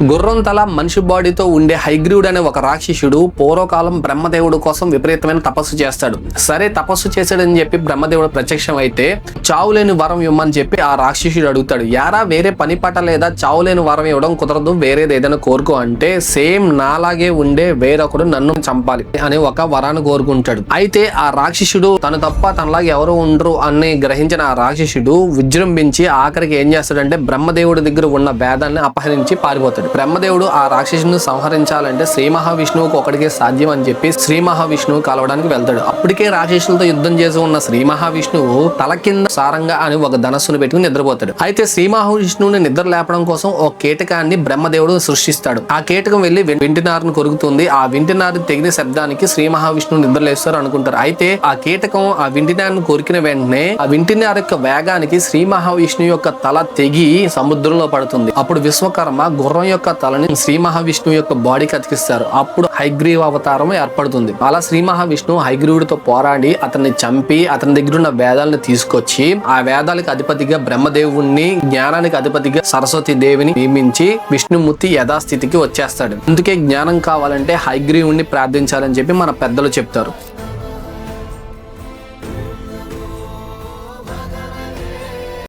గుర్రం తల మనిషి బాడీతో ఉండే హైగ్రీవుడు అనే ఒక రాక్షసుడు పూర్వకాలం బ్రహ్మదేవుడు కోసం విపరీతమైన తపస్సు చేస్తాడు. సరే తపస్సు చేశాడని చెప్పి బ్రహ్మదేవుడు ప్రత్యక్షం అయితే చావులేని వరం ఇవ్వమని చెప్పి ఆ రాక్షసుడు అడుగుతాడు. యారా వేరే పని పట్ట లేదా చావులేని వరం ఇవ్వడం కుదరదు, వేరేది ఏదైనా కోరుకో అంటే సేమ్ నాలాగే ఉండే వేరొకడు నన్ను చంపాలి అని ఒక వరాన్ని కోరుకుంటాడు. అయితే ఆ రాక్షసుడు తను తప్ప తనలాగా ఎవరు ఉండరు అని గ్రహించిన ఆ రాక్షసుడు విజృంభించి ఆఖరికి ఏం చేస్తాడంటే బ్రహ్మదేవుడి దగ్గర ఉన్న వేదాన్ని అపహరించి పారిపోతాడు. బ్రహ్మదేవుడు ఆ రాక్షసుని సంహరించాలంటే శ్రీ మహావిష్ణువుకు ఒకటికే సాధ్యం అని చెప్పి శ్రీ మహావిష్ణువు కలవడానికి వెళ్తాడు. అప్పటికే రాక్షసులతో యుద్ధం చేసి ఉన్న శ్రీ మహావిష్ణువు తల కింద సారంగా అని ఒక ధనస్సును పెట్టుకుని నిద్రపోతాడు. అయితే శ్రీ మహావిష్ణువుని నిద్ర లేపడం కోసం ఒక కీటకాన్ని బ్రహ్మదేవుడు సృష్టిస్తాడు. ఆ కీటకం వెళ్లి వింటినారును కొరుకుతుంది. ఆ వింటినారు తెగిన శబ్దానికి శ్రీ మహావిష్ణువు నిద్రలేస్తారు అనుకుంటారు. అయితే ఆ కీటకం ఆ వింటినారును కొరికిన వెంటనే ఆ వింటినారు యొక్క వేగానికి శ్రీ మహావిష్ణువు యొక్క తల తెగి సముద్రంలో పడుతుంది. అప్పుడు విశ్వకర్మ గుర్రం యొక్క తలని శ్రీ మహావిష్ణువు యొక్క బాడీకి అతికిస్తారు. అప్పుడు హయగ్రీవ అవతారం ఏర్పడుతుంది. అలా శ్రీ మహావిష్ణువు హయగ్రీవుడితో పోరాడి అతన్ని చంపి అతని దగ్గర ఉన్న వేదాలను తీసుకొచ్చి ఆ వేదాలకు అధిపతిగా బ్రహ్మదేవుణ్ణి, జ్ఞానానికి అధిపతిగా సరస్వతి దేవిని నియమించి విష్ణుమూర్తి యథాస్థితికి వచ్చేస్తాడు. అందుకే జ్ఞానం కావాలంటే హయగ్రీవుణ్ణి ప్రార్థించాలని చెప్పి మన పెద్దలు చెప్తారు.